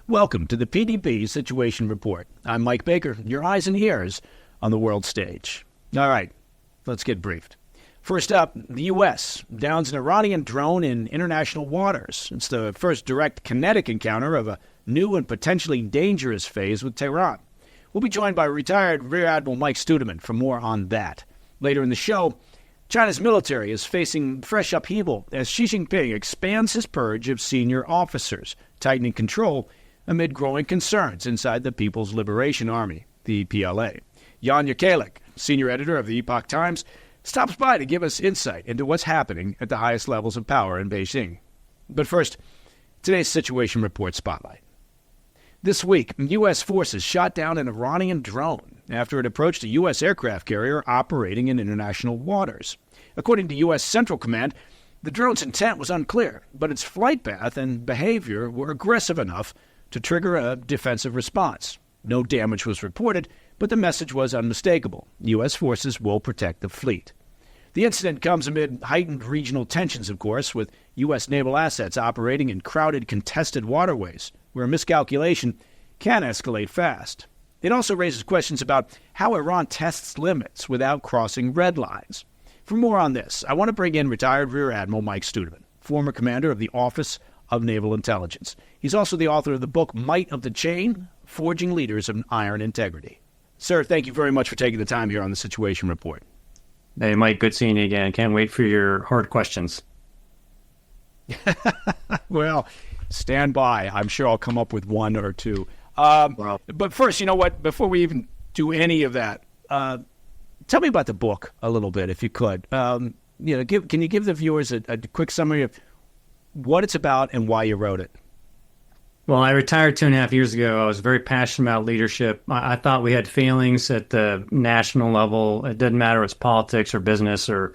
Welcome to the PDB Situation Report. I'm Mike Baker, your eyes and ears on the world stage. All right, let's get briefed. First up, the U.S. downs an Iranian drone in international waters. It's the first direct kinetic encounter of a new and potentially dangerous phase with Tehran. We'll be joined by retired Rear Admiral Mike Studeman for more on that. Later in the show, China's military is facing fresh upheaval as Xi Jinping expands his purge of senior officers, tightening control amid growing concerns inside the People's Liberation Army, the PLA. Jekielek, senior editor of the Epoch Times, stops by to give us insight into what's happening at the highest levels of power in Beijing. But first, today's Situation Report Spotlight. This week, U.S. forces shot down an Iranian drone after it approached a U.S. aircraft carrier operating in international waters. According to U.S. Central Command, the drone's intent was unclear, but its flight path and behavior were aggressive enough to trigger a defensive response. No damage was reported, but the message was unmistakable. U.S. forces will protect the fleet. The incident comes amid heightened regional tensions, of course, with U.S. naval assets operating in crowded, contested waterways, where miscalculation can escalate fast. It also raises questions about how Iran tests limits without crossing red lines. For more on this, I want to bring in retired Rear Admiral Mike Studeman, former commander of the Office of Naval Intelligence. He's also the author of the book Might of the Chain, Forging Leaders of Iron Integrity. Sir, thank you very much for taking the time here on the Situation Report. Hey, Mike, good seeing you again. Can't wait for your hard questions. Well, stand by. I'm sure I'll come up with one or two. But first, you know what? Before we even do any of that, tell me about the book a little bit, if you could. Can you give the viewers a quick summary of what it's about and why you wrote it? Well, I retired 2.5 years ago. I was very passionate about leadership. I thought we had failings at the national level. It didn't matter if it's politics or business or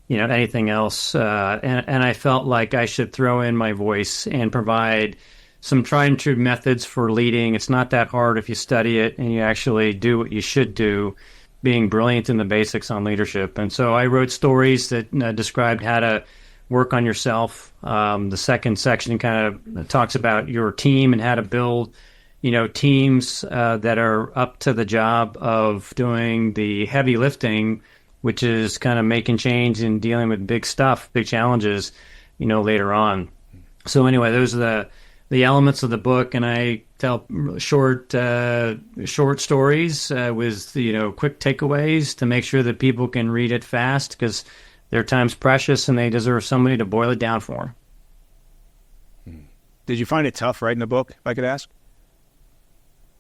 anything else. And I felt like I should throw in my voice and provide some tried and true methods for leading. It's not that hard if you study it and you actually do what you should do, being brilliant in the basics on leadership. And so I wrote stories that described how to work on yourself. The second section kind of talks about your team and how to build, teams that are up to the job of doing the heavy lifting, which is kind of making change and dealing with big stuff, big challenges, later on. So anyway, those are the elements of the book, and I tell short stories with quick takeaways to make sure that people can read it fast, because their time's precious and they deserve somebody to boil it down for them. Did you find it tough writing the book, if I could ask?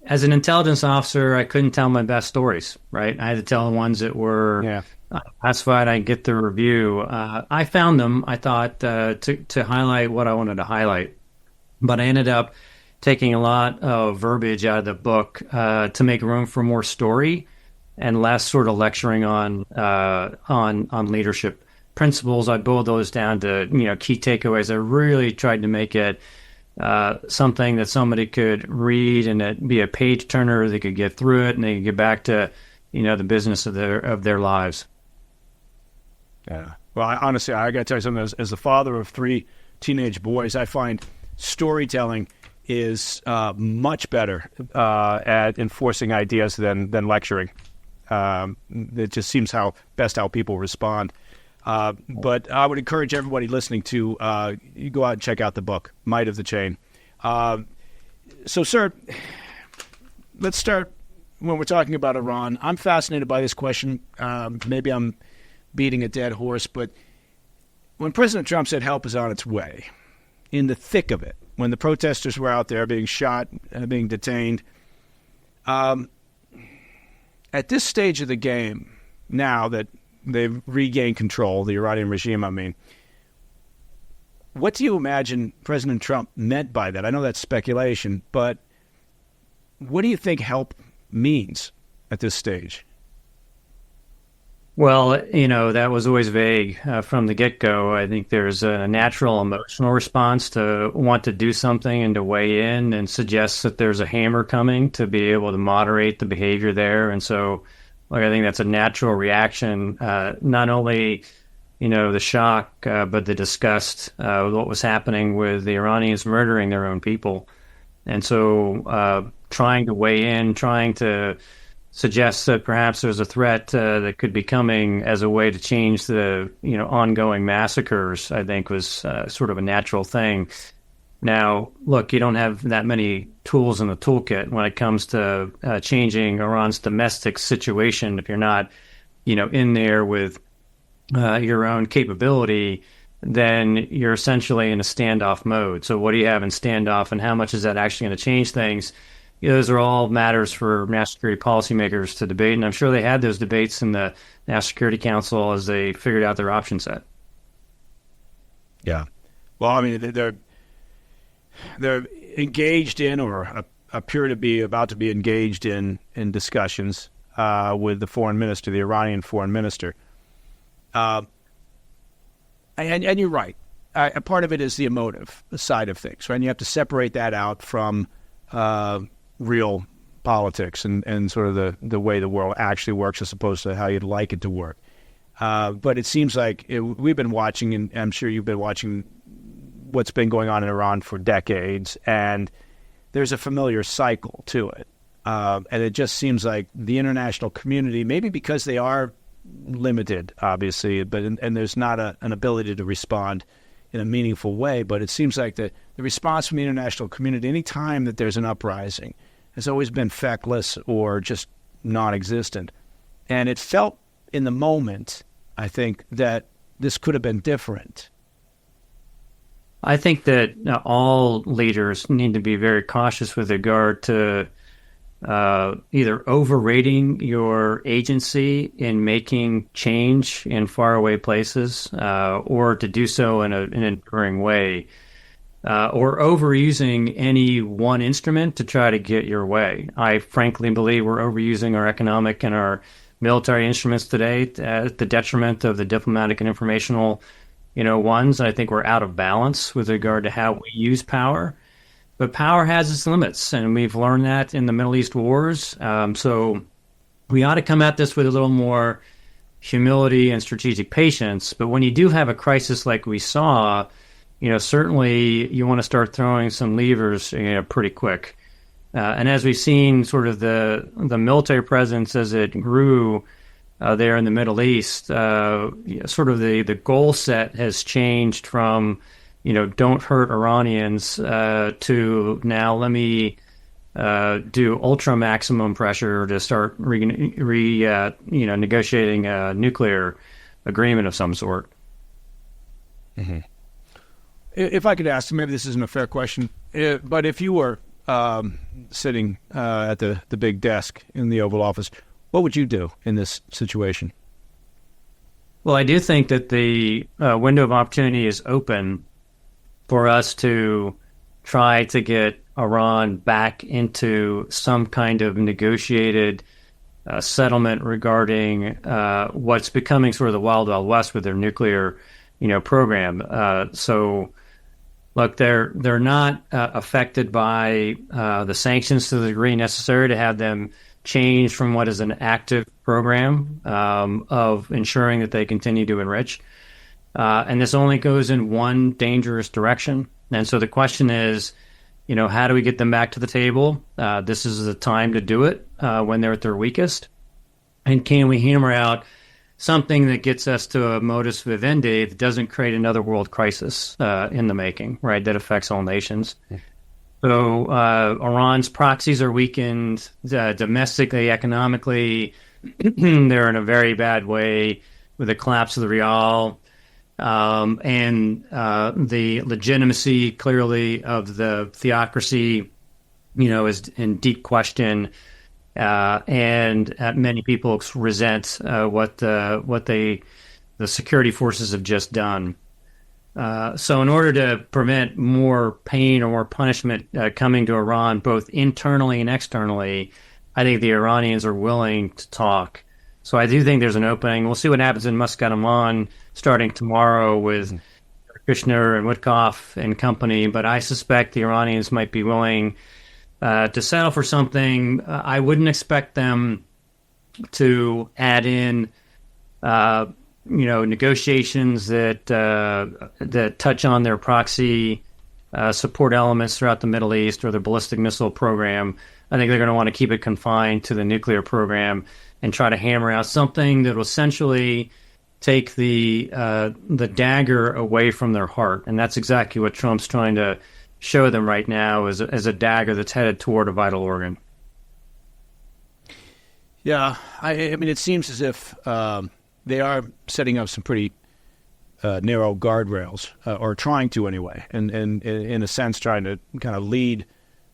As an intelligence officer, I couldn't tell my best stories, right? I had to tell the ones that were classified. I get the review. I found them, I thought, to highlight what I wanted to highlight. But I ended up taking a lot of verbiage out of the book to make room for more story and less sort of lecturing on leadership principles. I boiled those down to key takeaways. I really tried to make it something that somebody could read and it be a page turner. They could get through it and they could get back to the business of their lives. Yeah. Well, honestly, I got to tell you something. As the father of 3 teenage boys, I find storytelling is much better at enforcing ideas than lecturing. It just seems how people respond. But I would encourage everybody listening to you go out and check out the book, Might of the Chain. So, sir, let's start when we're talking about Iran. I'm fascinated by this question. Maybe I'm beating a dead horse, but when President Trump said help is on its way, in the thick of it, when the protesters were out there being shot, being detained, at this stage of the game, now that they've regained control, the Iranian regime, what do you imagine President Trump meant by that? I know that's speculation, but what do you think help means at this stage? Well, that was always vague from the get-go. I think there's a natural emotional response to want to do something and to weigh in and suggest that there's a hammer coming to be able to moderate the behavior there. And so I think that's a natural reaction, not only, the shock, but the disgust of what was happening with the Iranians murdering their own people. And so trying to weigh in, trying to suggest that perhaps there's a threat that could be coming as a way to change the ongoing massacres, I think was sort of a natural thing. Now, look, you don't have that many tools in the toolkit when it comes to changing Iran's domestic situation. If you're not, in there with your own capability, then you're essentially in a standoff mode. So what do you have in standoff, and how much is that actually going to change things? Those are all matters for national security policymakers to debate, and I'm sure they had those debates in the National Security Council as they figured out their option set. Yeah. Well, I mean, they're engaged in, or appear to be about to be engaged in discussions with the foreign minister, the Iranian foreign minister. And you're right. A part of it is the emotive side of things, right? And you have to separate that out from real politics and sort of the way the world actually works as opposed to how you'd like it to work. But it seems like we've been watching, and I'm sure you've been watching what's been going on in Iran for decades, and there's a familiar cycle to it. And it just seems like the international community, maybe because they are limited, obviously, and there's not an ability to respond in a meaningful way, but it seems like the response from the international community, any time that there's an uprising, has always been feckless or just non-existent. And it felt in the moment, I think, that this could have been different. I think that all leaders need to be very cautious with regard to either overrating your agency in making change in faraway places, or to do so in an enduring way, or overusing any one instrument to try to get your way. I frankly believe we're overusing our economic and our military instruments today at the detriment of the diplomatic and informational ones. I think we're out of balance with regard to how we use power. But power has its limits, and we've learned that in the Middle East wars. So we ought to come at this with a little more humility and strategic patience. But when you do have a crisis like we saw, certainly you want to start throwing some levers pretty quick. And as we've seen sort of the military presence as it grew there in the Middle East, sort of the goal set has changed from don't hurt Iranians to now let me do ultra maximum pressure to start negotiating a nuclear agreement of some sort. Mm-hmm. If I could ask, maybe this isn't a fair question, but if you were sitting at the big desk in the Oval Office, what would you do in this situation? Well, I do think that the window of opportunity is open for us to try to get Iran back into some kind of negotiated settlement regarding what's becoming sort of the Wild Wild West with their nuclear, program. So, look, they're not affected by the sanctions to the degree necessary to have them change from what is an active program of ensuring that they continue to enrich. And this only goes in one dangerous direction. And so the question is, how do we get them back to the table? This is the time to do it when they're at their weakest. And can we hammer out something that gets us to a modus vivendi that doesn't create another world crisis in the making, right, that affects all nations? Yeah. So Iran's proxies are weakened domestically, economically. They're in a very bad way with the collapse of the rial. And the legitimacy, clearly, of the theocracy, is in deep question, and many people resent what the security forces have just done. So, in order to prevent more pain or more punishment coming to Iran, both internally and externally, I think the Iranians are willing to talk. So I do think there's an opening. We'll see what happens in Muscat, Oman, starting tomorrow with Kushner and Witkoff and company. But I suspect the Iranians might be willing to settle for something. I wouldn't expect them to add in, negotiations that touch on their proxy support elements throughout the Middle East or the ballistic missile program. I think they're going to want to keep it confined to the nuclear program and try to hammer out something that will essentially take the dagger away from their heart. And that's exactly what Trump's trying to show them right now as a dagger that's headed toward a vital organ. Yeah, I mean, it seems as if they are setting up some pretty narrow guardrails, or trying to anyway, and in a sense trying to kind of lead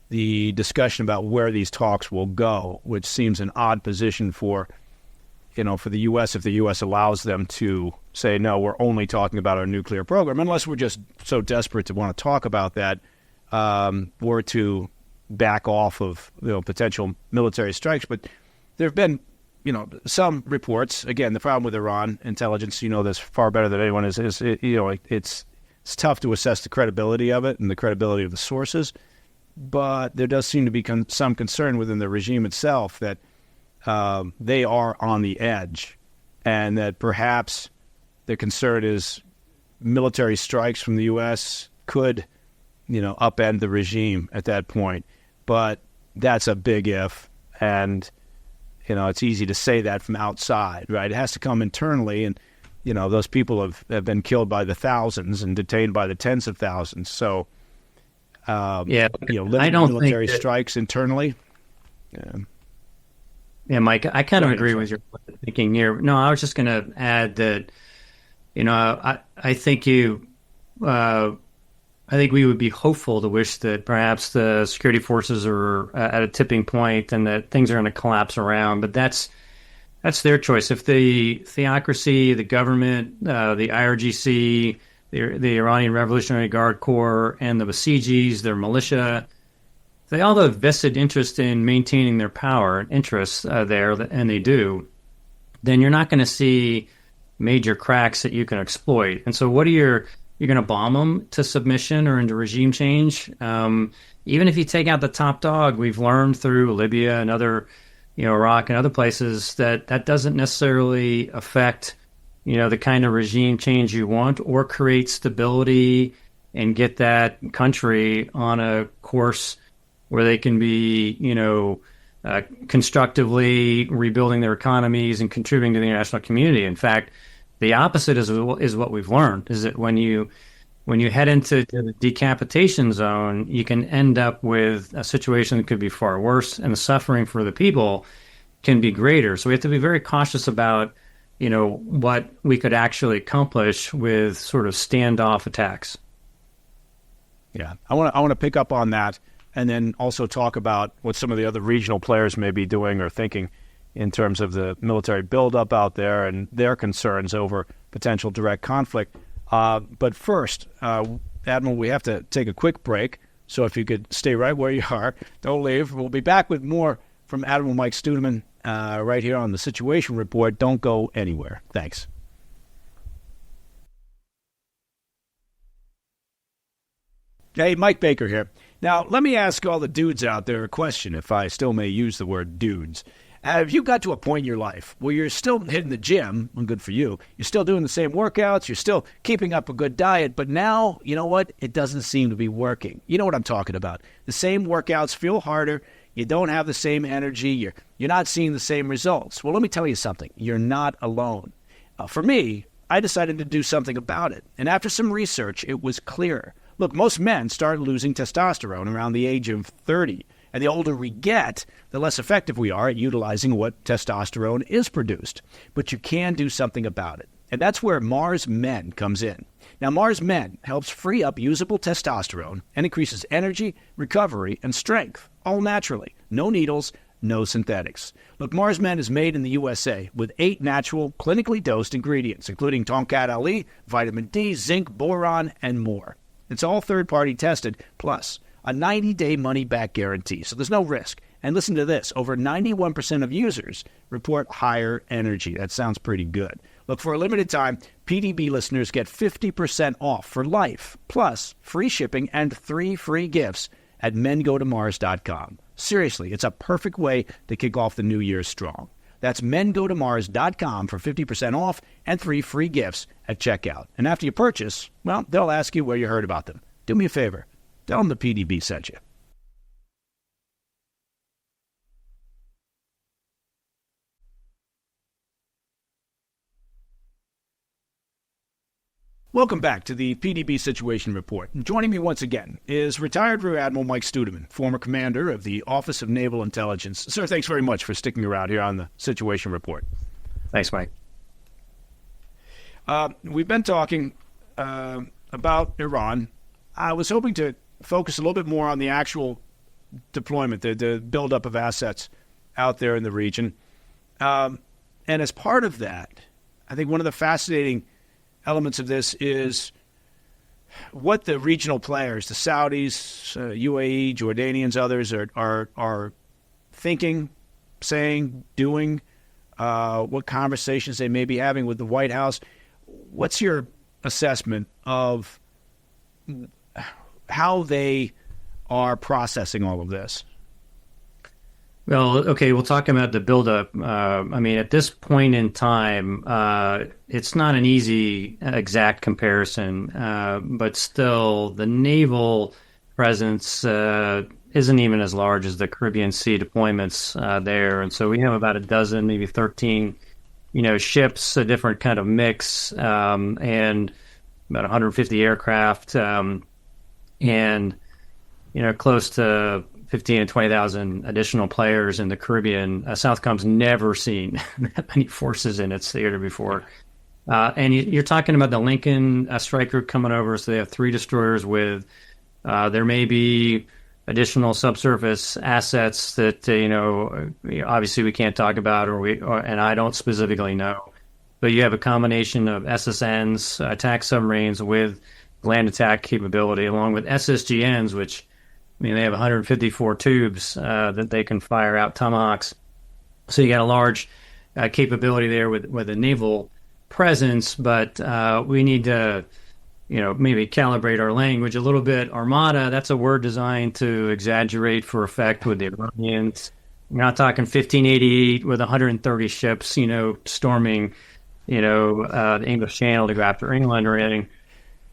the discussion about where these talks will go, which seems an odd position for the U.S. if the U.S. allows them to say, no, we're only talking about our nuclear program, unless we're just so desperate to want to talk about that, or to back off of potential military strikes. But there have been some reports. Again, the problem with Iran intelligence, this far better than anyone, is it's tough to assess the credibility of it and the credibility of the sources. But there does seem to be some concern within the regime itself that they are on the edge, and that perhaps the concern is military strikes from the U.S. could, upend the regime at that point. But that's a big if, and it's easy to say that from outside, right? It has to come internally, and those people have been killed by the thousands and detained by the tens of thousands. So, I don't military think strikes internally. Yeah, Mike, I kind of agree with your thinking here. No, I was just going to add that, I think I think we would be hopeful to wish that perhaps the security forces are at a tipping point and that things are going to collapse around. But that's their choice. If the theocracy, the government, the IRGC, the Iranian Revolutionary Guard Corps, and the Basijis, their militia, they all have vested interest in maintaining their power and interests there, and they do, then you're not going to see major cracks that you can exploit. And so you're going to bomb them to submission or into regime change. Even if you take out the top dog, we've learned through Libya and other, Iraq and other places that doesn't necessarily affect, the kind of regime change you want or create stability and get that country on a course where they can be, constructively rebuilding their economies and contributing to the international community. In fact, the opposite is what we've learned, is that when you head into the decapitation zone, you can end up with a situation that could be far worse, and the suffering for the people can be greater. So we have to be very cautious about, what we could actually accomplish with sort of standoff attacks. Yeah, I want to pick up on that, and then also talk about what some of the other regional players may be doing or thinking in terms of the military buildup out there and their concerns over potential direct conflict. But first, Admiral, we have to take a quick break. So if you could stay right where you are, don't leave. We'll be back with more from Admiral Mike Studeman right here on the Situation Report. Don't go anywhere. Thanks. Hey, Mike Baker here. Now, let me ask all the dudes out there a question, if I still may use the word dudes. Have you got to a point in your life where you're still hitting the gym, well, good for you, you're still doing the same workouts, you're still keeping up a good diet, but now, you know what, it doesn't seem to be working. You know what I'm talking about. The same workouts feel harder, you don't have the same energy, you're not seeing the same results. Well, let me tell you something, you're not alone. For me, I decided to do something about it, and after some research, it was clear. Look, most men start losing testosterone around the age of 30. And the older we get, the less effective we are at utilizing what testosterone is produced. But you can do something about it. And that's where Mars Men comes in. Now, Mars Men helps free up usable testosterone and increases energy, recovery, and strength, all naturally. No needles, no synthetics. Look, Mars Men is made in the USA with 8 natural, clinically dosed ingredients, including Tonkat Ali, vitamin D, zinc, boron, and more. It's all third-party tested, plus a 90-day money-back guarantee, so there's no risk. And listen to this, over 91% of users report higher energy. That sounds pretty good. Look, for a limited time, PDB listeners get 50% off for life, plus free shipping and 3 free gifts at mengotomars.com. Seriously, it's a perfect way to kick off the new year strong. That's mengotomars.com for 50% off and 3 free gifts at checkout. And after you purchase, well, they'll ask you where you heard about them. Do me a favor. Tell them the PDB sent you. Welcome back to the PDB Situation Report. Joining me once again is retired Rear Admiral Mike Studeman, former commander of the Office of Naval Intelligence. Sir, thanks very much for sticking around here on the Situation Report. Thanks, Mike. We've been talking about Iran. I was hoping to focus a little bit more on the actual deployment, the buildup of assets out there in the region. And as part of that, I think one of the fascinating elements of this is what the regional players, the Saudis, UAE, Jordanians, others are thinking, saying, doing, what conversations they may be having with the White House. What's your assessment of how they are processing all of this? Well, okay, we'll talk about the buildup. At this point in time, it's not an easy exact comparison, but still the naval presence isn't even as large as the Caribbean Sea deployments there. And so we have about a dozen, maybe 13, ships, a different kind of mix, and about 150 aircraft, and, close to 15 and 20,000 additional players in the Caribbean. Southcom's never seen that many forces in its theater before. And you're talking about the Lincoln strike group coming over, so they have 3 destroyers with, there may be additional subsurface assets that, obviously we can't talk about, and I don't specifically know. But you have a combination of SSNs, attack submarines with land attack capability, along with SSGNs, which they have 154 tubes that they can fire out Tomahawks. So you got a large capability there with a naval presence, but we need to, maybe calibrate our language a little bit. Armada, that's a word designed to exaggerate for effect with the Iranians. We're not talking 1588 with 130 ships, storming, the English Channel to go after England or anything.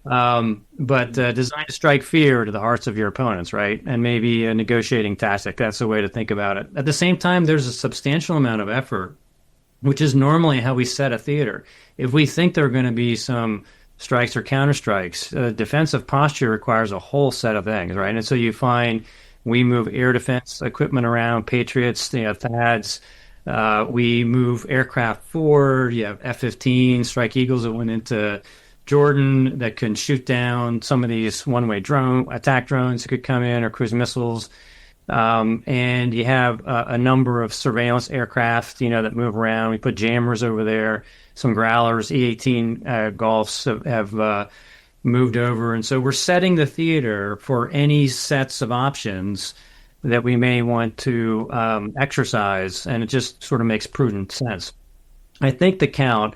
But designed to strike fear to the hearts of your opponents, right? And maybe a negotiating tactic. That's the way to think about it. At the same time, there's a substantial amount of effort, which is normally how we set a theater. If we think there are going to be some strikes or counterstrikes, defensive posture requires a whole set of things, right? And so you find we move air defense equipment around, Patriots, THAADs. We move aircraft forward. You have F-15 Strike Eagles that went into Jordan that can shoot down some of these one-way attack drones that could come in, or cruise missiles. And you have a number of surveillance aircraft, that move around. We put jammers over there, some Growlers, E-18 Golfs have moved over. And so we're setting the theater for any sets of options that we may want to exercise, and it just sort of makes prudent sense. I think the count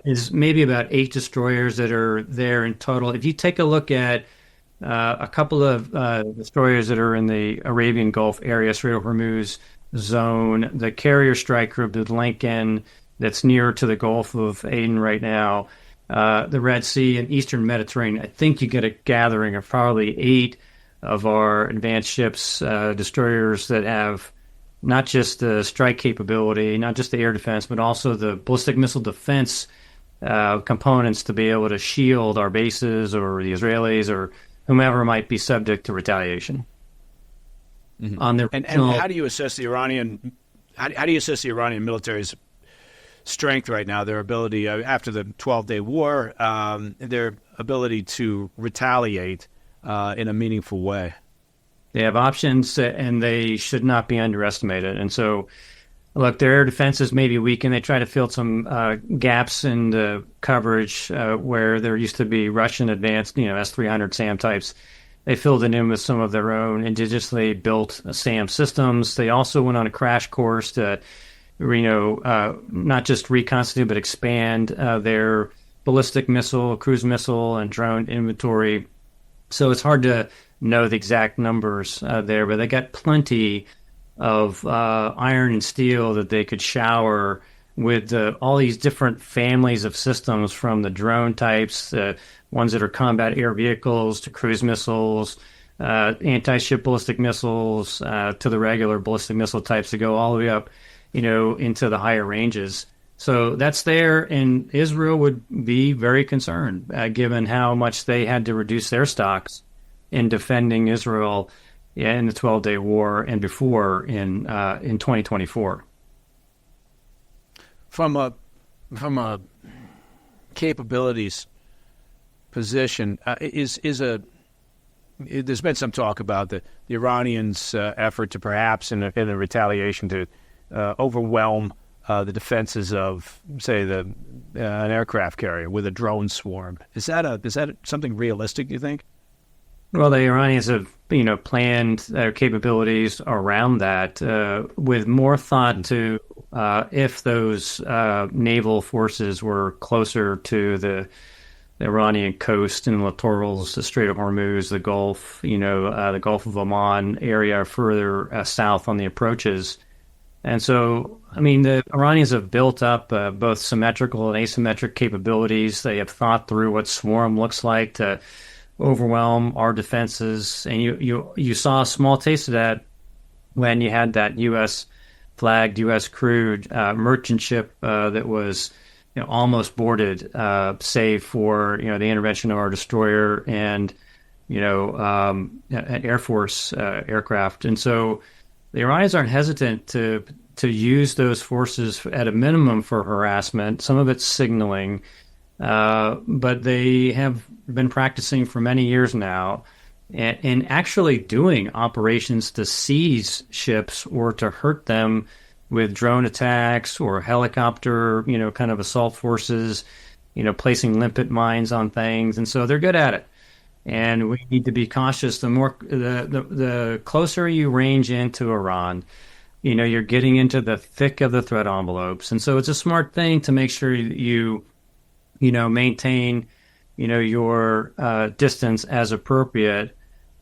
is maybe about 8 destroyers that are there in total. If you take a look at a couple of destroyers that are in the Arabian Gulf area, Strait of Hormuz zone, the carrier strike group, the Lincoln, that's near to the Gulf of Aden right now, the Red Sea and Eastern Mediterranean, I think you get a gathering of probably 8 of our advanced ships, destroyers that have not just the strike capability, not just the air defense, but also the ballistic missile defense components to be able to shield our bases or the Israelis or whomever might be subject to retaliation. Mm-hmm. And how do you assess the Iranian? How do you assess the Iranian military's strength right now? Their ability after the 12-day war, their ability to retaliate in a meaningful way. They have options, and they should not be underestimated. And so, look, their air defenses may be weak, and they try to fill some gaps in the coverage where there used to be Russian advanced, S-300 SAM types. They filled it in with some of their own indigenously built SAM systems. They also went on a crash course to, not just reconstitute, but expand their ballistic missile, cruise missile, and drone inventory. So it's hard to know the exact numbers there, but they got plenty of iron and steel that they could shower with all these different families of systems, from the drone types, ones that are combat air vehicles, to cruise missiles, anti-ship ballistic missiles, to the regular ballistic missile types that go all the way up, into the higher ranges. So that's there, and Israel would be very concerned, given how much they had to reduce their stocks in defending Israel in the 12-day war and before in 2024. From a capabilities position, there's been some talk about the Iranians' effort to perhaps in a retaliation to overwhelm the defenses of, say, an aircraft carrier with a drone swarm. Is that something realistic, do you think? Well, the Iranians have, planned their capabilities around that, with more thought to if those naval forces were closer to the Iranian coast and littorals, the Strait of Hormuz, the Gulf, the Gulf of Oman area further south on the approaches. And so, the Iranians have built up both symmetrical and asymmetric capabilities. They have thought through what swarm looks like to overwhelm our defenses. And you saw a small taste of that when you had that U.S. flagged, U.S. crewed merchant ship that was almost boarded, save for the intervention of our destroyer and an Air Force aircraft. And so the Iranians aren't hesitant to use those forces at a minimum for harassment. Some of it's signaling, but they have been practicing for many years now, and actually doing operations to seize ships or to hurt them with drone attacks or helicopter, kind of assault forces, placing limpet mines on things. And so they're good at it. And we need to be cautious. The closer you range into Iran, you're getting into the thick of the threat envelopes. And so it's a smart thing to make sure you maintain, your distance as appropriate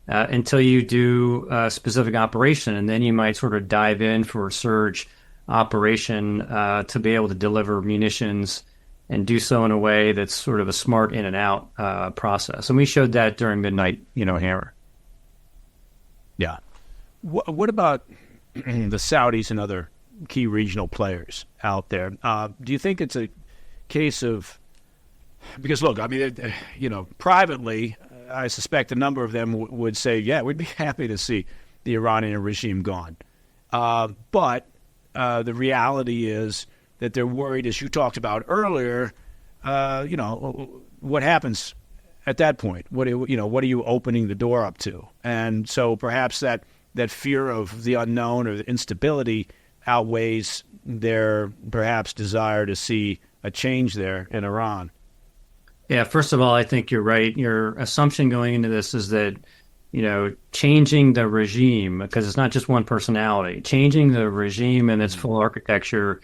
until you do a specific operation. And then you might sort of dive in for a surge operation to be able to deliver munitions and do so in a way that's sort of a smart in and out process. And we showed that during Midnight, Hammer. Yeah. What about the Saudis and other key regional players out there? Do you think it's a case of, because look, privately, I suspect a number of them would say, yeah, we'd be happy to see the Iranian regime gone. But the reality is that they're worried, as you talked about earlier, what happens at that point? What are you opening the door up to? And so perhaps that fear of the unknown or the instability outweighs their perhaps desire to see a change there in Iran. Yeah, first of all, I think you're right. Your assumption going into this is that, changing the regime, because it's not just one personality, changing the regime and its full architecture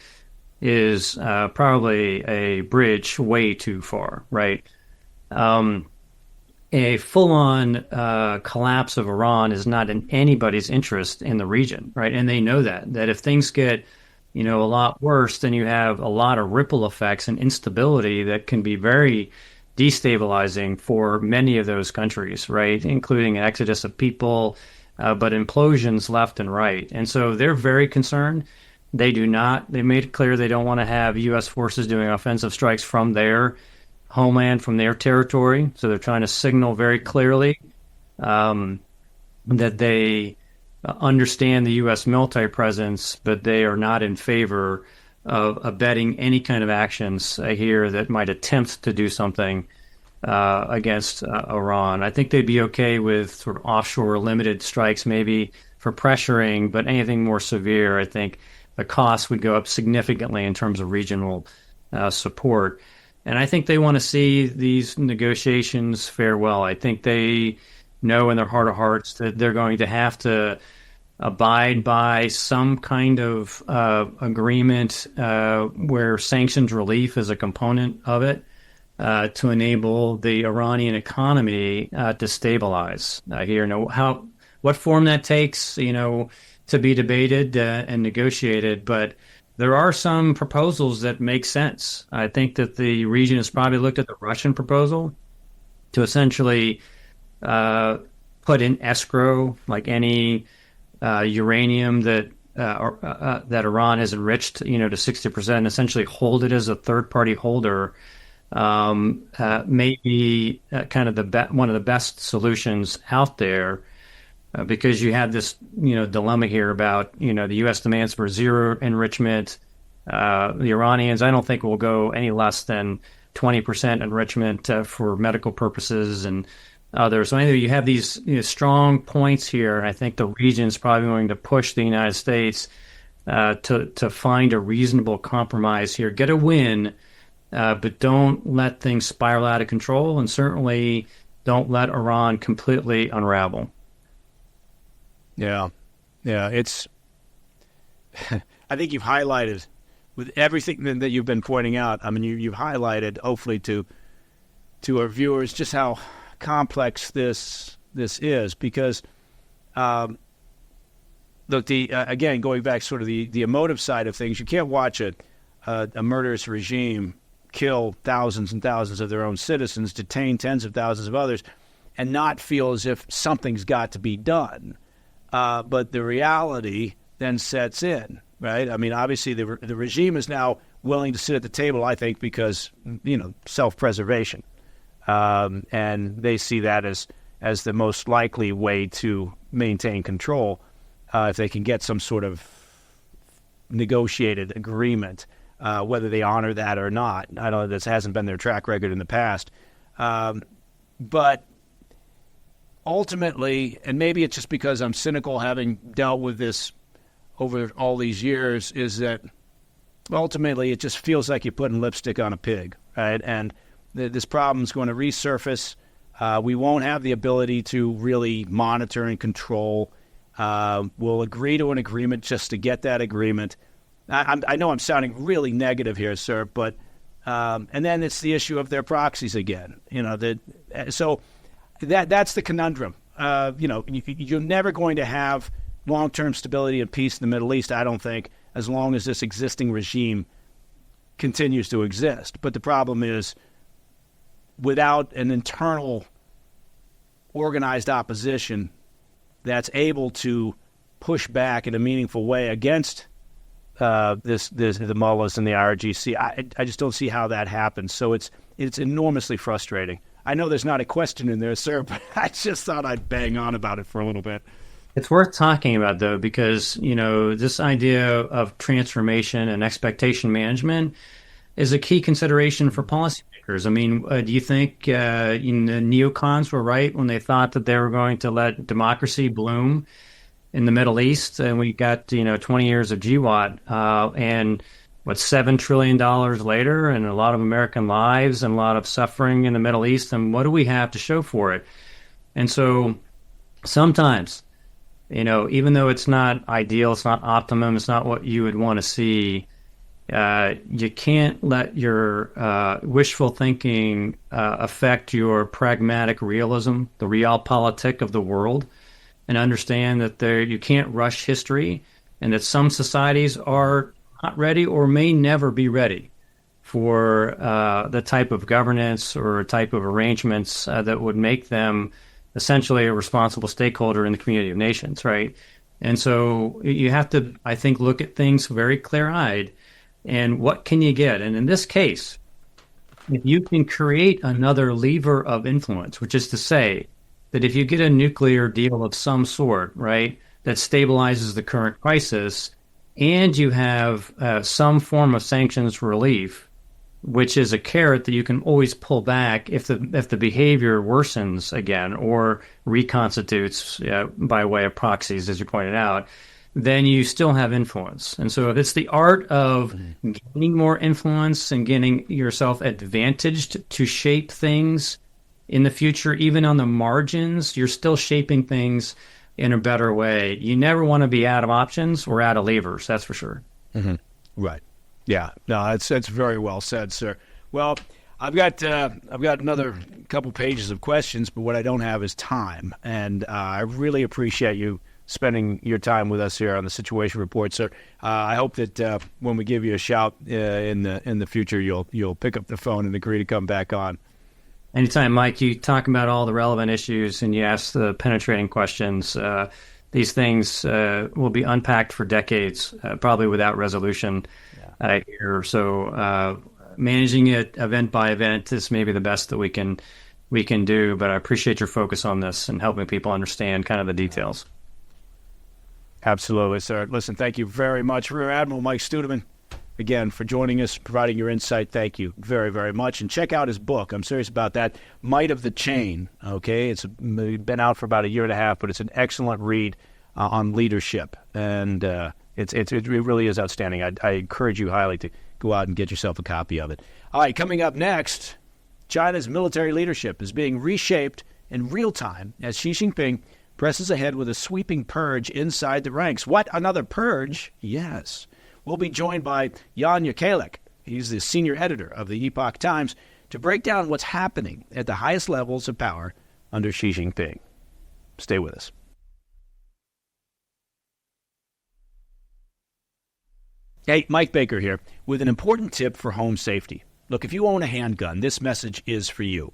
is probably a bridge way too far, right? A full-on collapse of Iran is not in anybody's interest in the region, right? And they know that if things get, a lot worse, then you have a lot of ripple effects and instability that can be very destabilizing for many of those countries, right? Including an exodus of people, but implosions left and right. And so they're very concerned. They made it clear they don't want to have U.S. forces doing offensive strikes from their homeland, from their territory. So they're trying to signal very clearly that they understand the U.S. military presence, but they are not in favor of abetting any kind of actions here that might attempt to do something against Iran. I think they'd be okay with sort of offshore limited strikes, maybe for pressuring, but anything more severe, I think the cost would go up significantly in terms of regional support. And I think they want to see these negotiations fare well. I think they know in their heart of hearts that they're going to have to abide by some kind of agreement where sanctions relief is a component of it to enable the Iranian economy to stabilize here. What form that takes, to be debated and negotiated, but there are some proposals that make sense. I think that the region has probably looked at the Russian proposal to essentially put in escrow like any uranium that that Iran has enriched, to 60%, essentially hold it as a third-party holder. May be kind of one of the best solutions out there. Because you have this, dilemma here about, the U.S. demands for zero enrichment. The Iranians, I don't think will go any less than 20% enrichment for medical purposes and others. So anyway, you have these strong points here. I think the region's probably going to push the United States to find a reasonable compromise here, get a win, but don't let things spiral out of control, and certainly don't let Iran completely unravel. Yeah. It's. I think you've highlighted with everything that you've been pointing out. I mean, you've highlighted, hopefully, to our viewers just how complex this is. Because, look, again, going back sort of the emotive side of things, you can't watch a murderous regime kill thousands and thousands of their own citizens, detain tens of thousands of others, and not feel as if something's got to be done. But the reality then sets in, right? I mean, obviously, the regime is now willing to sit at the table, I think, because, self-preservation. And they see that as the most likely way to maintain control if they can get some sort of negotiated agreement, whether they honor that or not. I know this hasn't been their track record in the past. But ultimately, and maybe it's just because I'm cynical having dealt with this over all these years, is that ultimately it just feels like you're putting lipstick on a pig, right? And this problem's going to resurface. We won't have the ability to really monitor and control. We'll agree to an agreement just to get that agreement. I know I'm sounding really negative here, sir, but and then it's the issue of their proxies again. So that's the conundrum. You're never going to have long-term stability and peace in the Middle East, I don't think, as long as this existing regime continues to exist. But the problem is, without an internal organized opposition that's able to push back in a meaningful way against the mullahs and the IRGC, I just don't see how that happens. So it's enormously frustrating. I know there's not a question in there, sir, but I just thought I'd bang on about it for a little bit. It's worth talking about, though, because, this idea of transformation and expectation management is a key consideration for policymakers. I mean, do you think the neocons were right when they thought that they were going to let democracy bloom in the Middle East? And we got, 20 years of GWAT and $7 trillion later, and a lot of American lives and a lot of suffering in the Middle East, and what do we have to show for it? And so sometimes, even though it's not ideal, it's not optimum, it's not what you would want to see, you can't let your wishful thinking affect your pragmatic realism, the realpolitik of the world, and understand that you can't rush history, and that some societies are not ready or may never be ready for the type of governance or type of arrangements that would make them essentially a responsible stakeholder in the community of nations, right? And so you have to, I think, look at things very clear-eyed, and what can you get? And in this case, if you can create another lever of influence, which is to say that if you get a nuclear deal of some sort, right, that stabilizes the current crisis, and you have some form of sanctions relief, which is a carrot that you can always pull back if the behavior worsens again or reconstitutes by way of proxies, as you pointed out, then you still have influence. And so if it's the art of gaining more influence and getting yourself advantaged to shape things in the future, even on the margins, you're still shaping things in a better way. You never want to be out of options or out of levers, that's for sure. Mm-hmm. Right. Yeah. No, that's very well said, sir. Well, I've got another couple pages of questions, but what I don't have is time, and I really appreciate you spending your time with us here on the Situation Report, sir. I hope that when we give you a shout in the future, you'll pick up the phone and agree to come back on. Anytime, Mike. You talk about all the relevant issues and you ask the penetrating questions. These things will be unpacked for decades, probably without resolution. I hear. So managing it event by event, this may be the best that we can do. But I appreciate your focus on this and helping people understand kind of the details. Absolutely, sir. Listen, thank you very much, Rear Admiral Mike Studeman, again, for joining us, providing your insight. Thank you very, very much. And check out his book. I'm serious about that. Might of the Chain. Okay, it's been out for about a year and a half, but it's an excellent read on leadership, and it really is outstanding. I encourage you highly to go out and get yourself a copy of it. All right, coming up next, China's military leadership is being reshaped in real time as Xi Jinping presses ahead with a sweeping purge inside the ranks. What, another purge? Yes. We'll be joined by Jekielek. He's the senior editor of the Epoch Times to break down what's happening at the highest levels of power under Xi Jinping. Stay with us. Hey, Mike Baker here with an important tip for home safety. Look, if you own a handgun, this message is for you.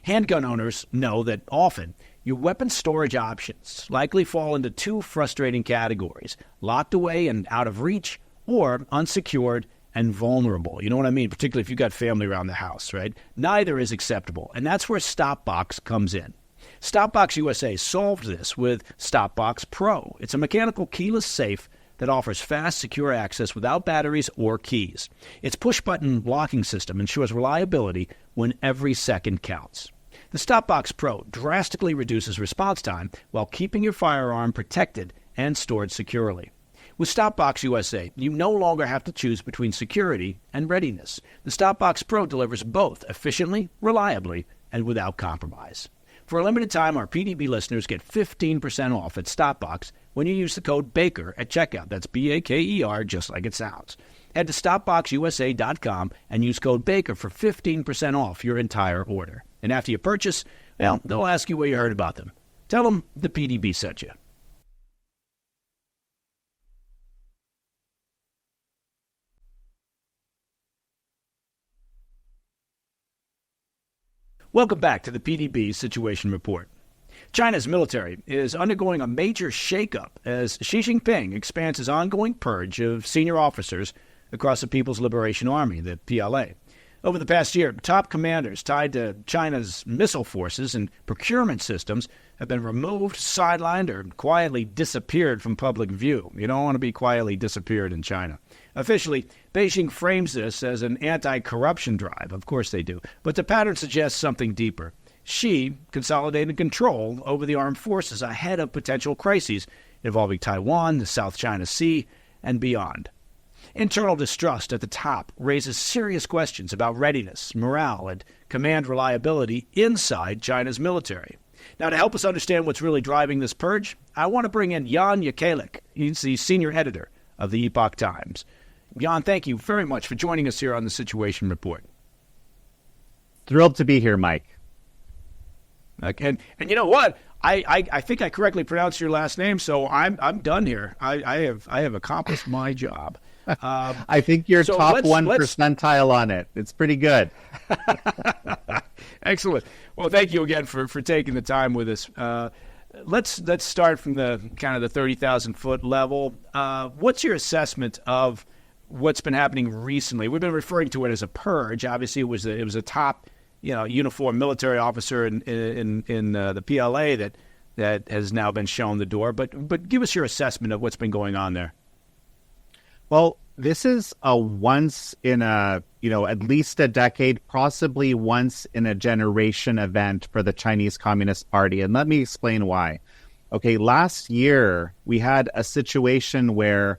Handgun owners know that often your weapon storage options likely fall into two frustrating categories: locked away and out of reach, or unsecured and vulnerable. You know what I mean? Particularly if you've got family around the house, right? Neither is acceptable, and that's where StopBox comes in. StopBox USA solved this with StopBox Pro. It's a mechanical keyless safe that offers fast, secure access without batteries or keys. Its push-button locking system ensures reliability when every second counts. The StopBox Pro drastically reduces response time while keeping your firearm protected and stored securely. With StopBox USA, you no longer have to choose between security and readiness. The StopBox Pro delivers both efficiently, reliably, and without compromise. For a limited time, our PDB listeners get 15% off at StopBox when you use the code BAKER at checkout. That's BAKER, just like it sounds. Head to StopBoxUSA.com and use code BAKER for 15% off your entire order. And after you purchase, well, they'll ask you where you heard about them. Tell them the PDB sent you. Welcome back to the PDB Situation Report. China's military is undergoing a major shakeup as Xi Jinping expands his ongoing purge of senior officers across the People's Liberation Army, the PLA. Over the past year, top commanders tied to China's missile forces and procurement systems have been removed, sidelined, or quietly disappeared from public view. You don't want to be quietly disappeared in China. Officially, Beijing frames this as an anti-corruption drive. Of course they do. But the pattern suggests something deeper. Xi consolidated control over the armed forces ahead of potential crises involving Taiwan, the South China Sea, and beyond. Internal distrust at the top raises serious questions about readiness, morale, and command reliability inside China's military. Now, to help us understand what's really driving this purge, I want to bring in Jekielek. He's the senior editor of the Epoch Times. Jan, thank you very much for joining us here on the Situation Report. Thrilled to be here, Mike. And you know what? I think I correctly pronounced your last name, so I'm done here. I have accomplished my job. I think you're so top 1 percentile on it. It's pretty good. Excellent. Well, thank you again for taking the time with us. Let's start from the kind of the 30,000 foot level. What's your assessment of what's been happening recently? We've been referring to it as a purge. Obviously, it was a top uniformed military officer in the PLA that has now been shown the door. But give us your assessment of what's been going on there. Well, this is a once in at least a decade, possibly once in a generation event for the Chinese Communist Party. And let me explain why. Okay, last year we had a situation where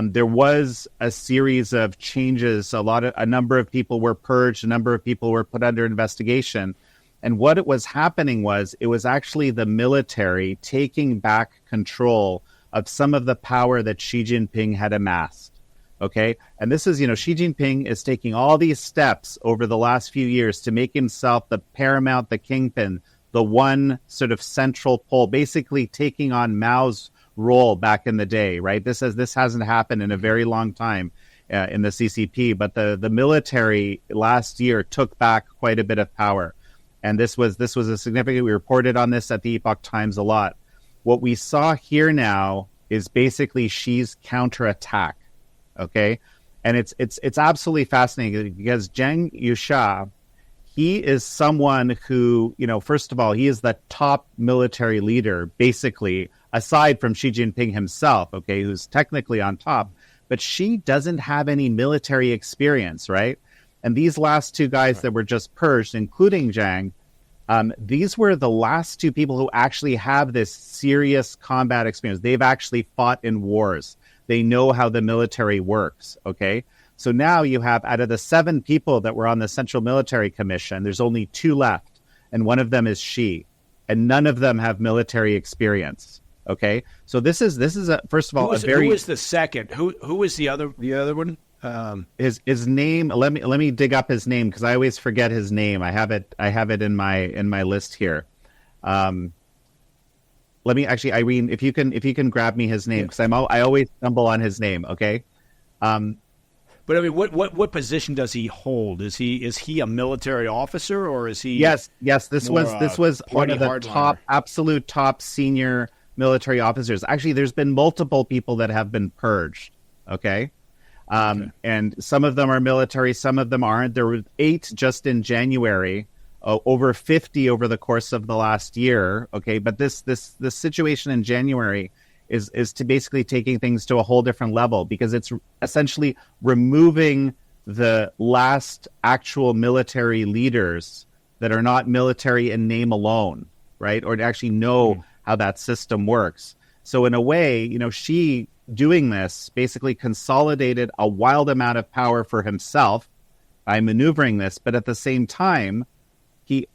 there was a series of changes. A number of people were purged, a number of people were put under investigation. And what it was happening was it was actually the military taking back control of some of the power that Xi Jinping had amassed. Okay. And this is, Xi Jinping is taking all these steps over the last few years to make himself the paramount, the kingpin, the one sort of central pole, basically taking on Mao's role back in the day, right? This hasn't happened in a very long time in the CCP, but the military last year took back quite a bit of power. And this was a significant, we reported on this at the Epoch Times a lot. What we saw here now is basically Xi's counterattack, okay? And it's absolutely fascinating because Zhang Yusha, he is someone who, first of all, he is the top military leader, basically, aside from Xi Jinping himself, okay, who's technically on top. But Xi doesn't have any military experience, right? And these last two guys that were just purged, including Zhang, these were the last two people who actually have this serious combat experience. They've actually fought in wars. They know how the military works, okay? So now you have, out of the 7 people that were on the Central Military Commission, there's only 2 left, and one of them is Xi, and none of them have military experience, okay? So this is first of all, who was the second? Who was the other one? His name. Let me dig up his name because I always forget his name. I have it in my list here. Let me actually, Irene, if you can grab me his name because I always stumble on his name. Okay. But I mean, what position does he hold? Is he a military officer or is he? Yes. This was one of the absolute top senior military officers. Actually, there's been multiple people that have been purged. Okay. And some of them are military, some of them aren't. There were 8 just in January, over 50 over the course of the last year. Okay, but this situation in January is to basically taking things to a whole different level because it's essentially removing the last actual military leaders that are not military in name alone, right? Or to actually know how that system works. So in a way, Xi doing this basically consolidated a wild amount of power for himself by maneuvering this, but at the same time, he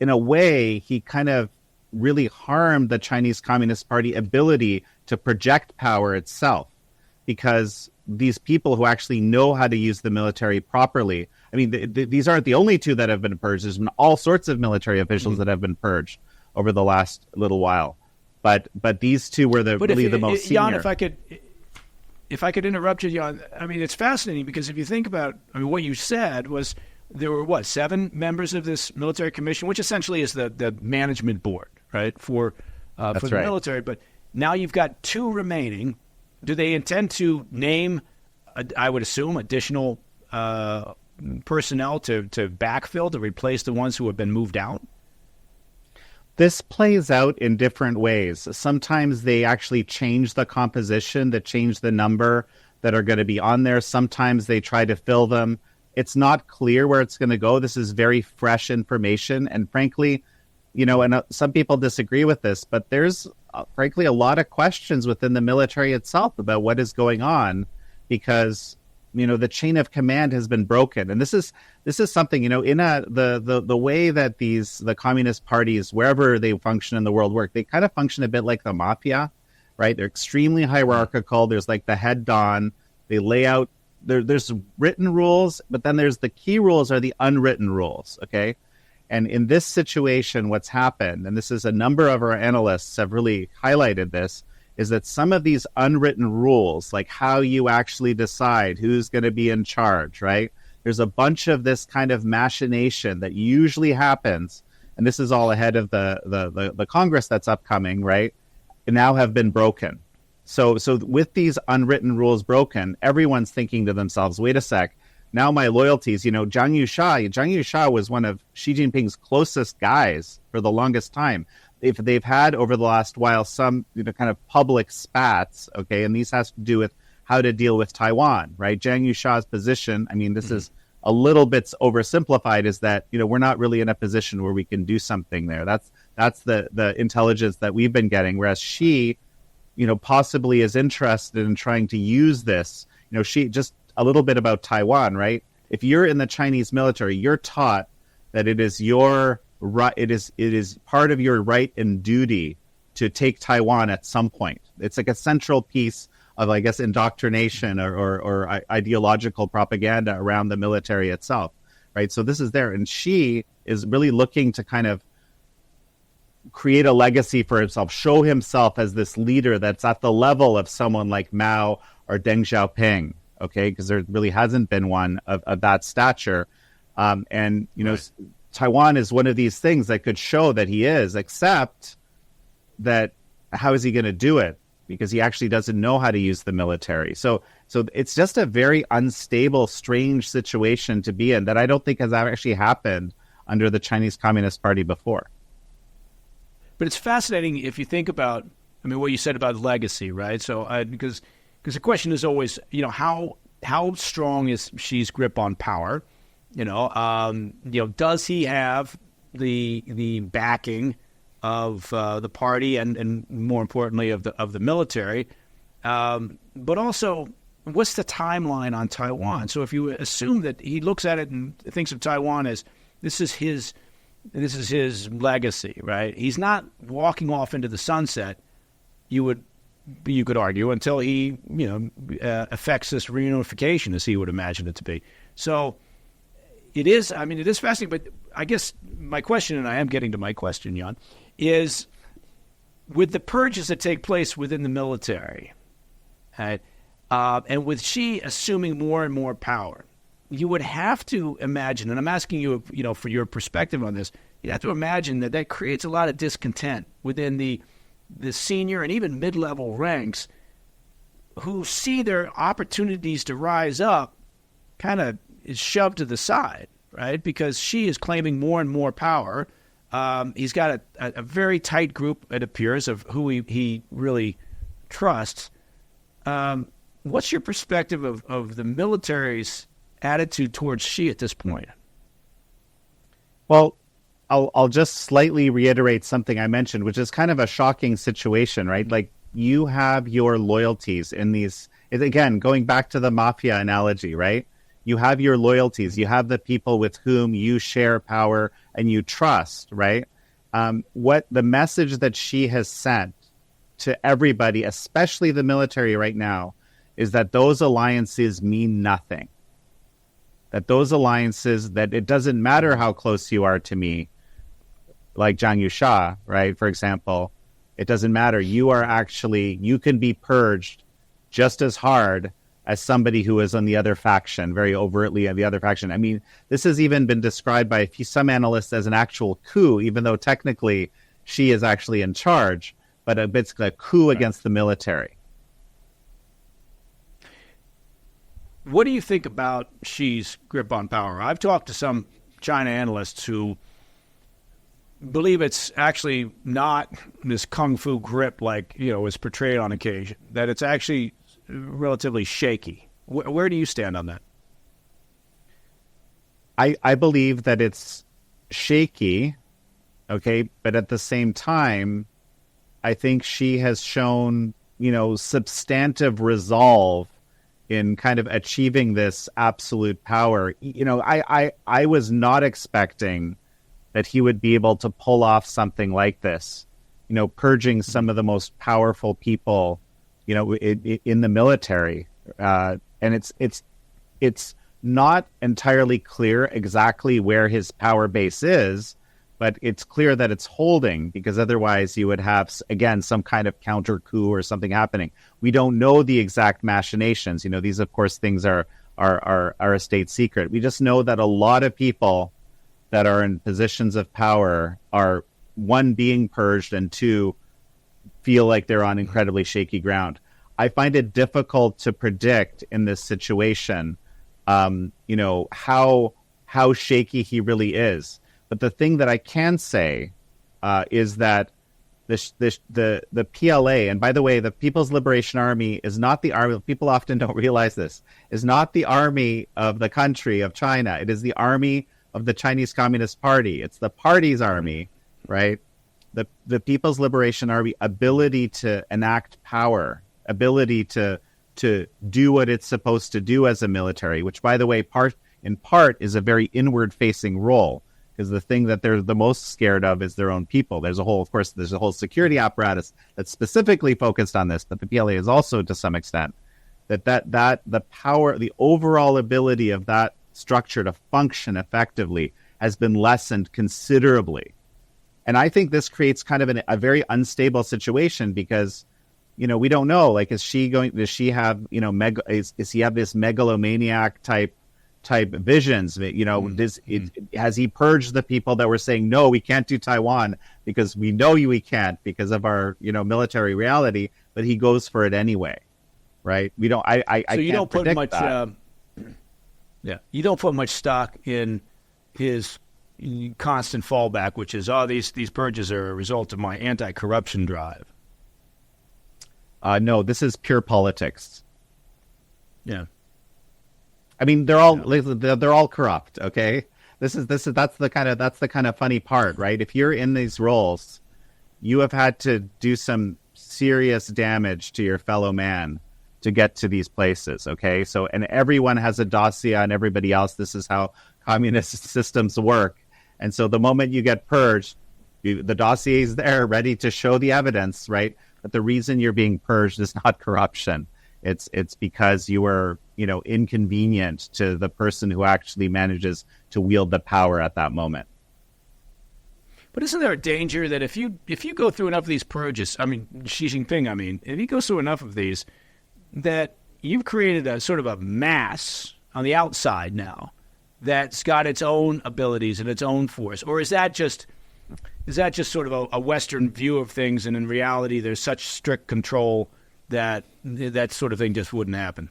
kind of really harmed the Chinese Communist Party ability to project power itself because these people who actually know how to use the military properly, I mean, these aren't the only 2 that have been purged. There's been all sorts of military officials that have been purged over the last little while. But these 2 were the most senior. Jan, if I could interrupt you, Jan, I mean, it's fascinating because if you think about, what you said was there were 7 members of this military commission, which essentially is the management board, right, for the military. But now you've got 2 remaining. Do they intend to name, I would assume, additional personnel to backfill, to replace the ones who have been moved out? This plays out in different ways. Sometimes they actually change the composition, to change the number that are going to be on there. Sometimes they try to fill them. It's not clear where it's going to go. This is very fresh information. And frankly, and some people disagree with this, but there's frankly a lot of questions within the military itself about what is going on because the chain of command has been broken. And this is something, in the way that the communist parties, wherever they function in the world work, they kind of function a bit like the mafia, right? They're extremely hierarchical. There's like the head don. They lay out, there's written rules, but then there's the key rules are the unwritten rules, okay? And in this situation, what's happened, and this is a number of our analysts have really highlighted this, is that some of these unwritten rules, like how you actually decide who's going to be in charge, right? There's a bunch of this kind of machination that usually happens, and this is all ahead of the Congress that's upcoming, right? And now have been broken. So with these unwritten rules broken, everyone's thinking to themselves, wait a sec, now my loyalties, Zhang Yusha was one of Xi Jinping's closest guys for the longest time. If they've had over the last while some kind of public spats, okay, and these has to do with how to deal with Taiwan, right? Zhang Yusha's position, I mean, this is a little bit oversimplified, is that we're not really in a position where we can do something there. That's the intelligence that we've been getting. Whereas Xi, possibly is interested in trying to use this. Xi, just a little bit about Taiwan, right? If you're in the Chinese military, you're taught that it is your right, it is part of your right and duty to take Taiwan at some point. It's like a central piece of, I guess, indoctrination or ideological propaganda around the military itself, right? So this is there. And Xi is really looking to kind of create a legacy for himself, show himself as this leader that's at the level of someone like Mao or Deng Xiaoping, okay? Because there really hasn't been one of that stature. And, right. Taiwan is one of these things that could show that he is, except that how is he going to do it? Because he actually doesn't know how to use the military. So it's just a very unstable, strange situation to be in that I don't think has actually happened under the Chinese Communist Party before. But it's fascinating if you think about, what you said about legacy, right? So because the question is always, how strong is Xi's grip on power? Does he have the backing of the party and more importantly of the military? But also, what's the timeline on Taiwan? So if you assume that he looks at it and thinks of Taiwan as this is his legacy, right? He's not walking off into the sunset. You could argue until he affects this reunification, as he would imagine it to be. So it is fascinating. But I guess my question, and I am getting to my question, Jan, is with the purges that take place within the military, right, and with Xi assuming more and more power, you would have to imagine, and I'm asking you, for your perspective on this, you have to imagine that creates a lot of discontent within the senior and even mid-level ranks who see their opportunities to rise up kind of is shoved to the side, right? Because Xi is claiming more and more power. He's got a very tight group, it appears, of who he really trusts. What's your perspective of the military's attitude towards Xi at this point? Well, I'll just slightly reiterate something I mentioned, which is kind of a shocking situation, right? Like, you have your loyalties in these, again, going back to the mafia analogy, right? You have your loyalties. You have the people with whom you share power and you trust, right? What the message that Xi has sent to everybody, especially the military right now, is that those alliances mean nothing. That those alliances, that it doesn't matter how close you are to me, like Zhang Yusha, right, for example, it doesn't matter. You can be purged just as hard as somebody who is on the other faction, very overtly on the other faction. This has even been described by some analysts as an actual coup, even though technically Xi is actually in charge, but basically a coup against the military. What do you think about Xi's grip on power? I've talked to some China analysts who believe it's actually not this kung fu grip like is portrayed on occasion. That it's actually relatively shaky. Where do you stand on that? I believe that it's shaky, okay, but at the same time, I think Xi has shown substantive resolve in kind of achieving this absolute power. I was not expecting that he would be able to pull off something like this, purging some of the most powerful people, in the military. And it's not entirely clear exactly where his power base is, but it's clear that it's holding, because otherwise you would have, again, some kind of counter coup or something happening. We don't know the exact machinations. These, of course, things are a state secret. We just know that a lot of people that are in positions of power are, one, being purged, and two, feel like they're on incredibly shaky ground. I find it difficult to predict in this situation, how shaky he really is. But the thing that I can say is that the PLA, and by the way, the People's Liberation Army is not the army. People often don't realize this. Is not the army of the country of China. It is the army of the Chinese Communist Party. It's the party's army, right? The People's Liberation Army ability to enact power, ability to do what it's supposed to do as a military, which, by the way, in part is a very inward-facing role, because the thing that they're the most scared of is their own people. There's a whole security apparatus that's specifically focused on this, but the PLA is also, to some extent, that the power, the overall ability of that structure to function effectively has been lessened considerably. And I think this creates kind of a very unstable situation because, we don't know, like, does she have, is he have this megalomaniac type visions? Has he purged the people that were saying, no, we can't do Taiwan because we know we can't because of our, military reality, but he goes for it anyway, right? We don't, I so you can't don't put predict much, that. you don't put much stock in his constant fallback, which is, these purges are a result of my anti-corruption drive. No, this is pure politics. Yeah. I mean, they're all corrupt. Okay, that's the kind of funny part, right? If you're in these roles, you have had to do some serious damage to your fellow man to get to these places. Okay, so and everyone has a dossier on everybody else. This is how communist systems work. And so the moment you get purged, the dossier is there, ready to show the evidence, right? But the reason you're being purged is not corruption. It's because you were, inconvenient to the person who actually manages to wield the power at that moment. But isn't there a danger that if you go through enough of these purges, Xi Jinping, if he goes through enough of these, that you've created a sort of a mass on the outside now that's got its own abilities and its own force? Or is that just sort of a Western view of things, and in reality there's such strict control that sort of thing just wouldn't happen?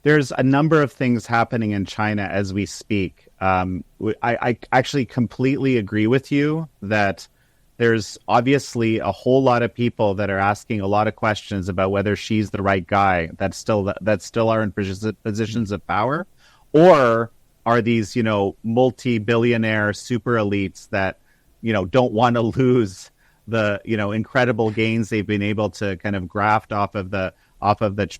There's a number of things happening in China as we speak. I actually completely agree with you that there's obviously a whole lot of people that are asking a lot of questions about whether she's the right guy that still are in positions of power, or are these, multi-billionaire super elites that, don't want to lose the, incredible gains they've been able to kind of graft off of the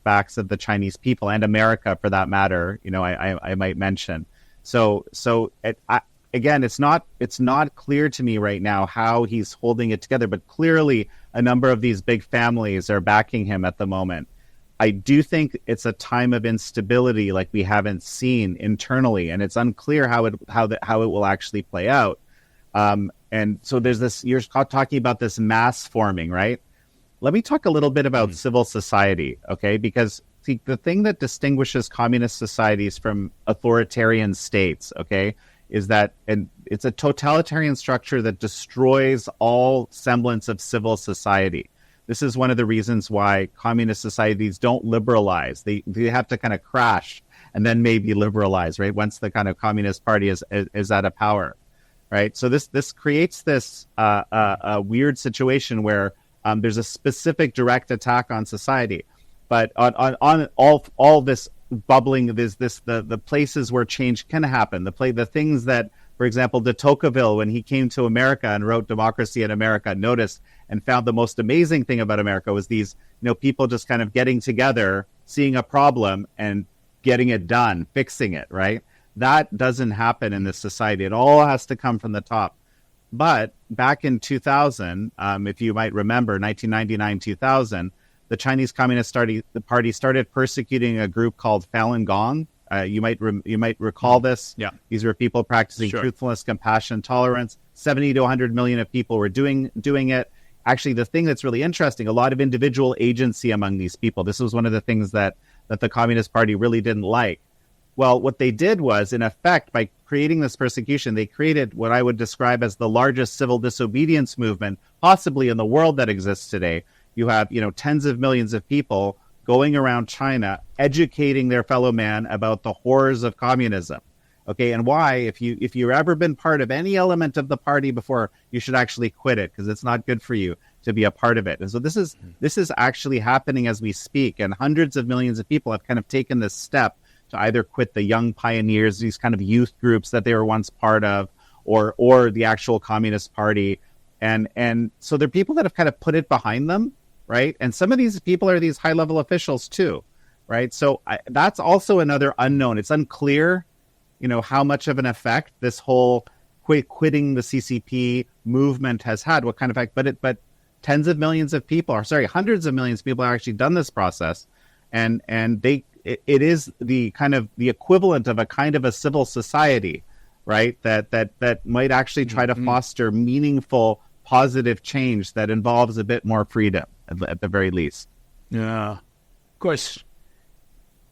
backs of the Chinese people and America, for that matter. I might mention. Again, it's not clear to me right now how he's holding it together, but clearly a number of these big families are backing him at the moment. I do think it's a time of instability like we haven't seen internally, and it's unclear how it will actually play out. And so there's this, you're talking about this mass forming, right? Let me talk a little bit about civil society, okay? Because see, the thing that distinguishes communist societies from authoritarian states, okay, is that it's a totalitarian structure that destroys all semblance of civil society. This is one of the reasons why communist societies don't liberalize. They have to kind of crash and then maybe liberalize, right? Once the kind of communist party is out of power, right? So this creates this a weird situation where there's a specific direct attack on society, but on all this bubbling, the places where change can happen. The things that, for example, de Tocqueville, when he came to America and wrote Democracy in America, noticed and found the most amazing thing about America was these, people just kind of getting together, seeing a problem and getting it done, fixing it, right? That doesn't happen in this society. It all has to come from the top. But back in 2000, if you might remember, 1999, 2000, the Chinese Communist Party started persecuting a group called Falun Gong. You might recall this. Yeah. These were people practicing truthfulness, compassion, tolerance. 70 to 100 million of people were doing it. Actually, the thing that's really interesting, a lot of individual agency among these people. This was one of the things that the Communist Party really didn't like. Well, what they did was, in effect, by creating this persecution, they created what I would describe as the largest civil disobedience movement possibly in the world that exists today. You have, tens of millions of people going around China, educating their fellow man about the horrors of communism. Okay, and why, if you've ever been part of any element of the party before, you should actually quit it because it's not good for you to be a part of it. And so this is actually happening as we speak, and hundreds of millions of people have kind of taken this step to either quit the young pioneers, these kind of youth groups that they were once part of, or the actual Communist Party, and so there are people that have kind of put it behind them, right? And some of these people are these high-level officials too, right? So that's also another unknown. It's unclear, how much of an effect this whole quitting the CCP movement has had, what kind of effect, but hundreds of millions of people have actually done this process, and it is the kind of the equivalent of a kind of a civil society right? That might actually try to foster meaningful, positive change that involves a bit more freedom, at the very least. Yeah. Of course,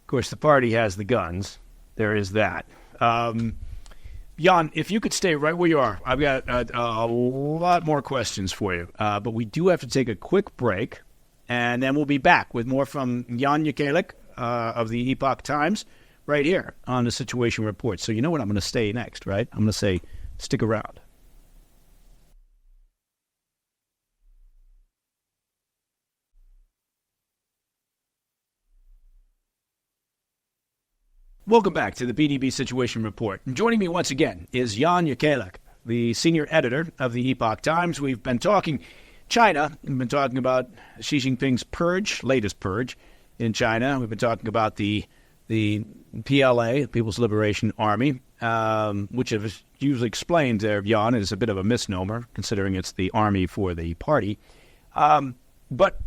the party has the guns. There is that. Jan, if you could stay right where you are, I've got a lot more questions for you. But we do have to take a quick break, and then we'll be back with more from Jan Jekielek of the Epoch Times right here on the Situation Report. So you know what I'm going to say next, right? I'm going to say, stick around. Welcome back to the PDB Situation Report. And joining me once again is Jan Jekielek, the senior editor of the Epoch Times. We've been talking China. We've been talking about Xi Jinping's purge, latest purge in China. We've been talking about the PLA, People's Liberation Army, which is usually explained there, Jan, is a bit of a misnomer, considering it's the army for the party. But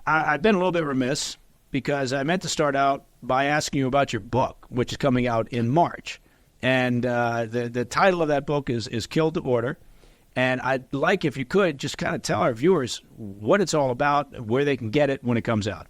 I've been a little bit remiss, because I meant to start out by asking you about your book, which is coming out in March. And the title of that book is Kill to Order. And I'd like, if you could, just kind of tell our viewers what it's all about, where they can get it when it comes out.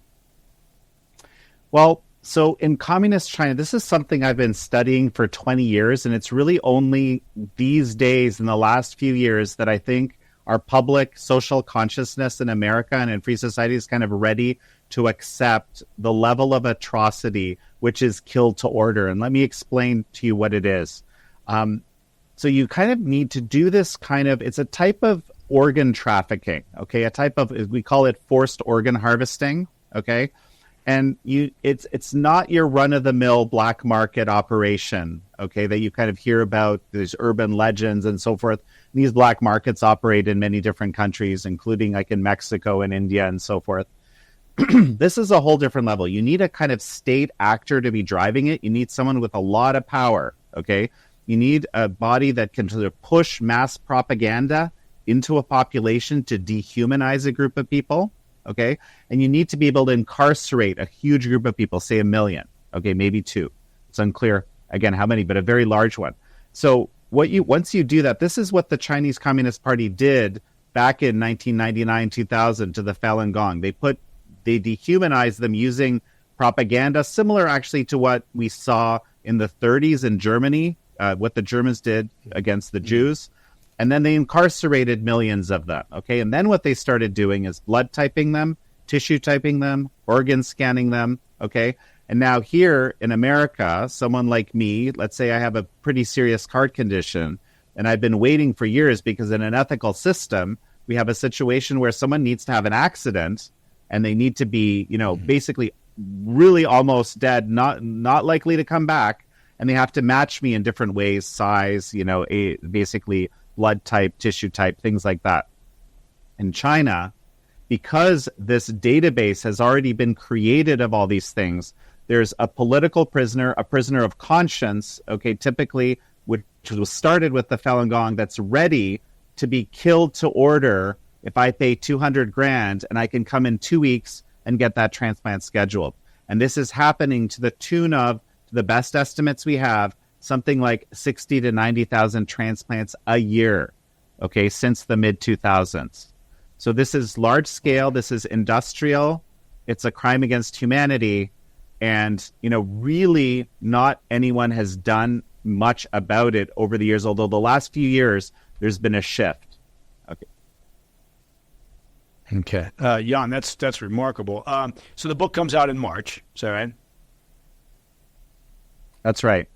Well, so in communist China, this is something I've been studying for 20 years, and it's really only these days, in the last few years, that I think our public social consciousness in America and in free society is kind of ready to accept the level of atrocity which is kill to order. And let me explain to you what it is. So you kind of need to do this it's a type of organ trafficking, okay? A type of, we call it forced organ harvesting, okay? And it's not your run-of-the-mill black market operation, okay, that you kind of hear about, these urban legends and so forth. These black markets operate in many different countries, including like in Mexico and India and so forth. This is a whole different level. You need a kind of state actor to be driving it. You need someone with a lot of power, okay? You need a body that can sort of push mass propaganda into a population to dehumanize a group of people, okay? And you need to be able to incarcerate a huge group of people, say 1 million, okay, maybe 2. It's unclear, again, how many, but a very large one. So once you do that, this is what the Chinese Communist Party did back in 1999, 2000 to the Falun Gong. They dehumanized them using propaganda, similar actually to what we saw in the 30s in Germany, what the Germans did against the Jews. And then they incarcerated millions of them, okay? And then what they started doing is blood typing them, tissue typing them, organ scanning them, okay? And now here in America, someone like me, let's say I have a pretty serious heart condition, and I've been waiting for years because in an ethical system, we have a situation where someone needs to have an accident and they need to be, basically really almost dead, not likely to come back. And they have to match me in different ways, size, basically blood type, tissue type, things like that. In China, because this database has already been created of all these things, there's a political prisoner, a prisoner of conscience, okay, typically, which was started with the Falun Gong, that's ready to be killed to order if I pay $200,000 and I can come in 2 weeks and get that transplant scheduled. And this is happening to the tune of, to the best estimates we have, something like 60 to 90,000 transplants a year, okay, since the mid-2000s. So this is large scale, this is industrial, it's a crime against humanity, and, really not anyone has done much about it over the years, although the last few years there's been a shift. Okay. Jan, that's remarkable. So the book comes out in March, is that right? That's right.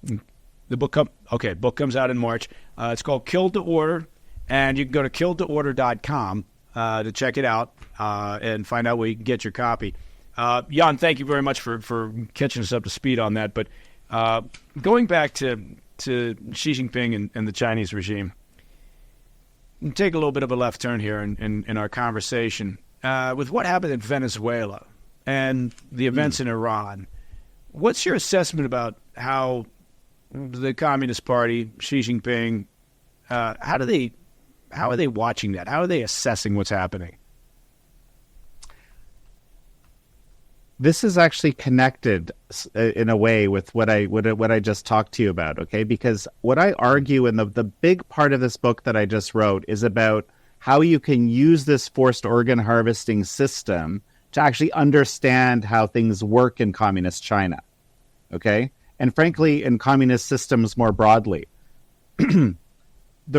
The book comes out in March. It's called Kill to Order, and you can go to killtoorder.com to check it out and find out where you can get your copy. Jan, thank you very much for catching us up to speed on that. But going back to Xi Jinping and the Chinese regime, take a little bit of a left turn here in our conversation. With what happened in Venezuela and the events in Iran, what's your assessment about how the Communist Party, Xi Jinping, how are they watching that? How are they assessing what's happening? This is actually connected in a way with what I just talked to you about, okay? Because what I argue in the big part of this book that I just wrote is about how you can use this forced organ harvesting system to actually understand how things work in communist China, okay? And frankly, in communist systems more broadly. The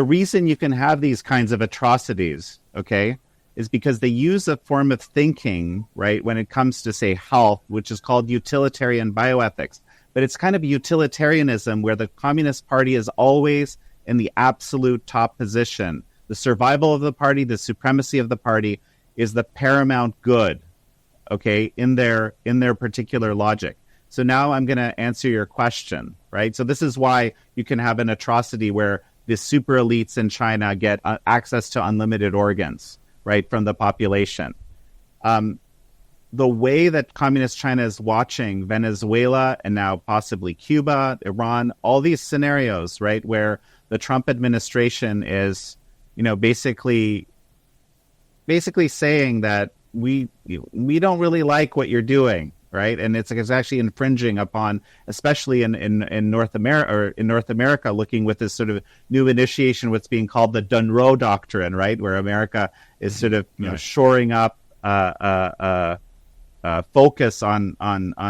reason you can have these kinds of atrocities, okay, is because they use a form of thinking, right, when it comes to, say, health, which is called utilitarian bioethics. But it's kind of utilitarianism where the Communist Party is always in the absolute top position. The survival of the party, the supremacy of the party is the paramount good, okay, in their particular logic. So now I'm going to answer your question, right? So this is why you can have an atrocity where the super elites in China get access to unlimited organs, right, from the population. The way that communist China is watching Venezuela and now possibly Cuba, Iran, all these scenarios, right, where the Trump administration is, basically saying that we don't really like what you're doing, right, and it's actually infringing upon, especially in North America, looking with this sort of new initiation, what's being called the Dunro Doctrine, right, where America is sort of shoring up focus on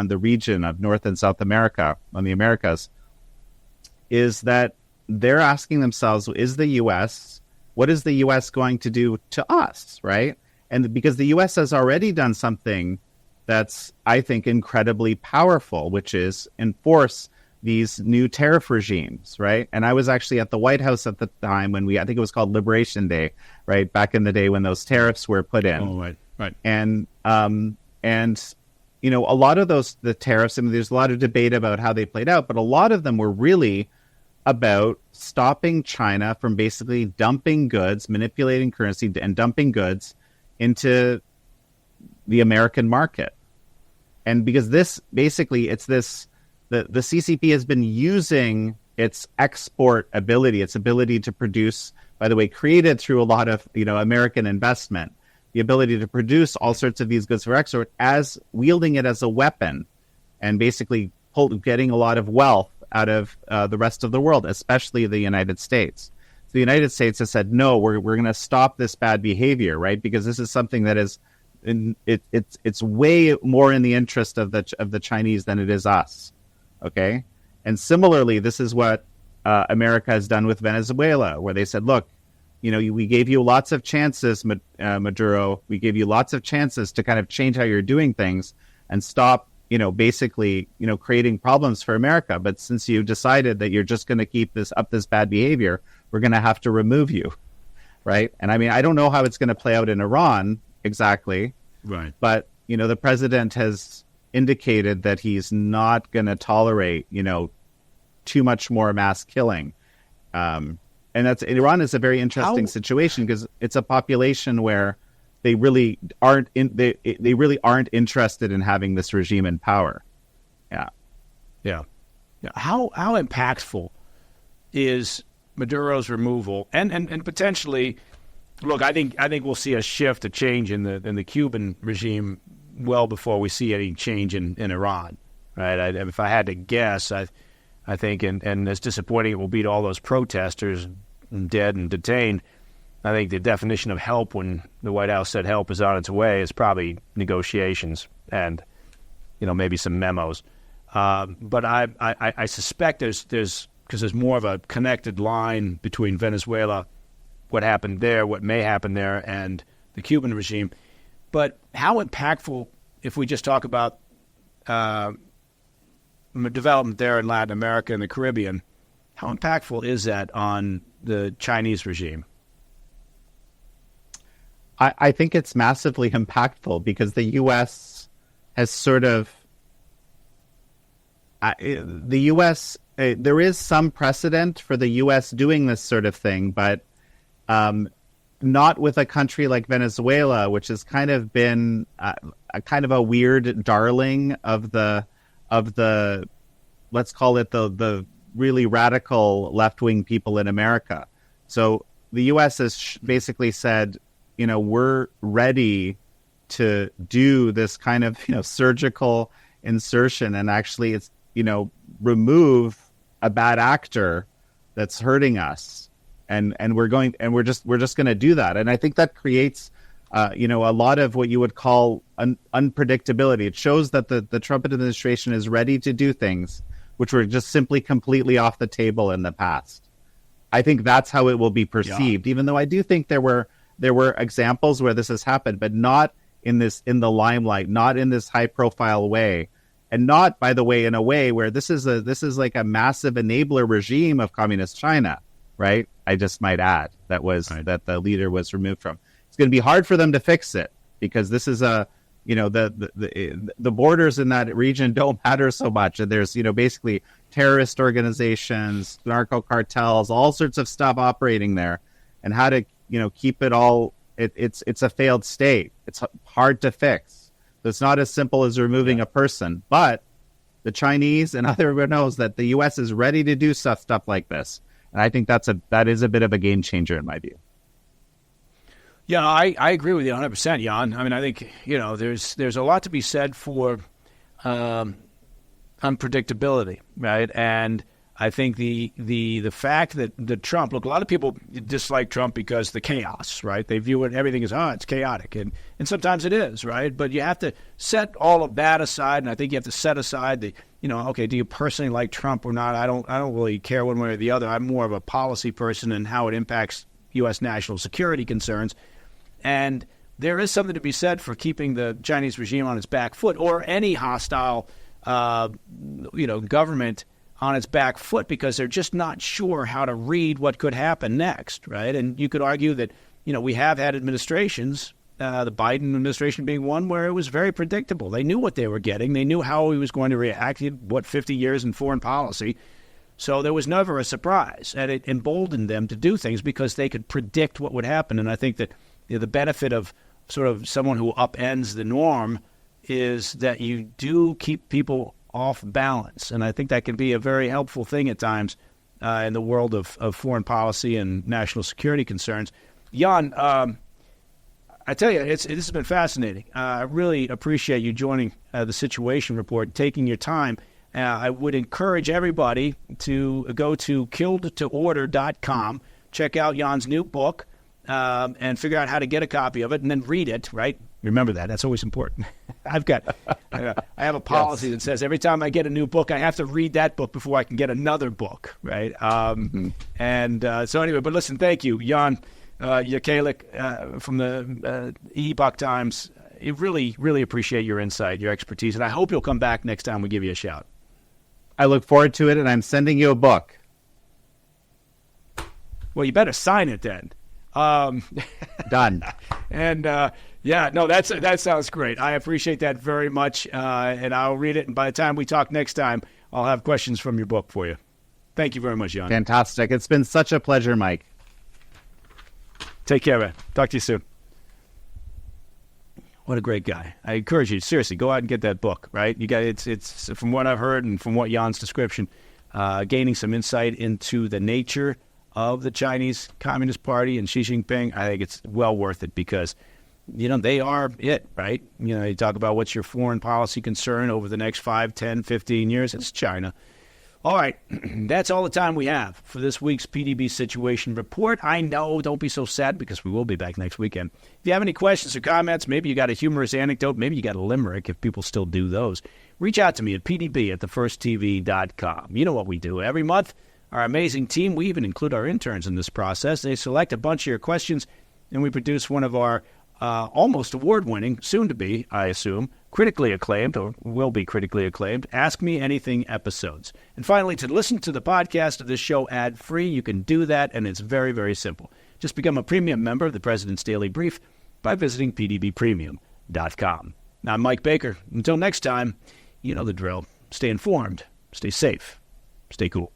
the region of North and South America, on the Americas, is that they're asking themselves, what is the U.S. going to do to us, right? And because the U.S. has already done something that's, I think, incredibly powerful, which is enforce these new tariff regimes, right? And I was actually at the White House at the time when I think it was called Liberation Day, right? Back in the day when those tariffs were put in. Oh, right. And a lot of the tariffs, I mean, there's a lot of debate about how they played out, but a lot of them were really about stopping China from basically dumping goods, manipulating currency and dumping goods into the American market. And because the CCP has been using its export ability, its ability to produce, by the way, created through a lot of, American investment, the ability to produce all sorts of these goods for export, as wielding it as a weapon and basically getting a lot of wealth out of the rest of the world, especially the United States. So the United States has said, no, we're going to stop this bad behavior, right? Because this is something that is, it's way more in the interest of the Chinese than it is us, okay? And similarly, this is what America has done with Venezuela, where they said, look, we gave you lots of chances, Maduro. We gave you lots of chances to kind of change how you're doing things and stop, basically, creating problems for America. But since you decided that you're just going to keep this bad behavior, we're going to have to remove you, right? And I mean, I don't know how it's going to play out in Iran exactly, right? But the president has indicated that he's not going to tolerate, too much more mass killing. And Iran is a very interesting situation because it's a population where they really aren't interested in having this regime in power. Yeah. How impactful is Maduro's removal and potentially? Look, I think we'll see a shift, a change in the Cuban regime well before we see any change in Iran, right? If I had to guess, I think, and as disappointing it will be to all those protesters dead and detained, I think the definition of help when the White House said help is on its way is probably negotiations and, maybe some memos. But I suspect there's because there's more of a connected line between Venezuela, what happened there, what may happen there, and the Cuban regime. But how impactful, if we just talk about development there in Latin America and the Caribbean, how impactful is that on the Chinese regime? I think it's massively impactful because the U.S. has sort of there is some precedent for the U.S. doing this sort of thing, but not with a country like Venezuela, which has kind of been a kind of a weird darling of the let's call it the really radical left-wing people in America. So the U.S. has basically said, we're ready to do this kind of, surgical insertion and actually remove a bad actor that's hurting us. And we're just going to do that. And I think that creates, a lot of what you would call unpredictability. It shows that the Trump administration is ready to do things which were just simply completely off the table in the past. I think that's how it will be perceived, even though I do think there were examples where this has happened, but not in the limelight, not in this high profile way. And not, by the way, in a way where this is like a massive enabler regime of communist China, right? I just might add that the leader was removed from. It's going to be hard for them to fix it because this is the borders in that region don't matter so much. And there's, basically terrorist organizations, narco cartels, all sorts of stuff operating there, and how to, keep it all. It's a failed state. It's hard to fix. It's not as simple as removing a person, but the Chinese and everyone knows that the U.S. is ready to do stuff like this. And I think that is a bit of a game changer in my view. Yeah, I agree with you 100%, Jan. I mean, I think, there's a lot to be said for unpredictability, right? And I think the fact that Trump, look, a lot of people dislike Trump because the chaos, right? They view it, everything as, it's chaotic. And sometimes it is, right? But you have to set all of that aside. And I think you have to set aside the, okay, do you personally like Trump or not? I don't really care one way or the other. I'm more of a policy person and how it impacts U.S. national security concerns. And there is something to be said for keeping the Chinese regime on its back foot, or any hostile, government on its back foot, because they're just not sure how to read what could happen next, right? And you could argue that, we have had administrations, the Biden administration being one, where it was very predictable. They knew what they were getting. They knew how he was going to react. He had, 50 years in foreign policy. So there was never a surprise, and it emboldened them to do things because they could predict what would happen. And I think that the benefit of sort of someone who upends the norm is that you do keep people off balance. And I think that can be a very helpful thing at times in the world of foreign policy and national security concerns. Jan, I tell you, this has been fascinating. I really appreciate you joining the Situation Report, taking your time. I would encourage everybody to go to killedtoorder.com, check out Jan's new book, and figure out how to get a copy of it, and then read it, right? Remember that. That's always important. I have a policy that says every time I get a new book, I have to read that book before I can get another book, right? And so anyway, but listen, thank you, Jan Jekielek from the Epoch Times. I really, really appreciate your insight, your expertise, and I hope you'll come back next time we give you a shout. I look forward to it, and I'm sending you a book. Well, you better sign it then. Done. And that sounds great. I appreciate that very much, and I'll read it. And by the time we talk next time, I'll have questions from your book for you. Thank you very much, Jan. Fantastic. It's been such a pleasure, Mike. Take care, man. Talk to you soon. What a great guy. I encourage you, seriously, go out and get that book, right? You got it's from what I've heard and from what Jan's description, gaining some insight into the nature of the Chinese Communist Party and Xi Jinping. I think it's well worth it because, they are it, right? You talk about what's your foreign policy concern over the next 5, 10, 15 years. It's China. All right, that's all the time we have for this week's PDB Situation Report. I know, don't be so sad because we will be back next weekend. If you have any questions or comments, maybe you got a humorous anecdote, maybe you got a limerick, if people still do those, reach out to me at pdb@thefirsttv.com. You know what we do every month. Our amazing team, we even include our interns in this process. They select a bunch of your questions, and we produce one of our almost award-winning, soon-to-be, I assume, critically acclaimed, or will be critically acclaimed, Ask Me Anything episodes. And finally, to listen to the podcast of this show ad-free, you can do that, and it's very, very simple. Just become a premium member of the President's Daily Brief by visiting pdbpremium.com. Now, I'm Mike Baker. Until next time, you know the drill. Stay informed, stay safe, stay cool.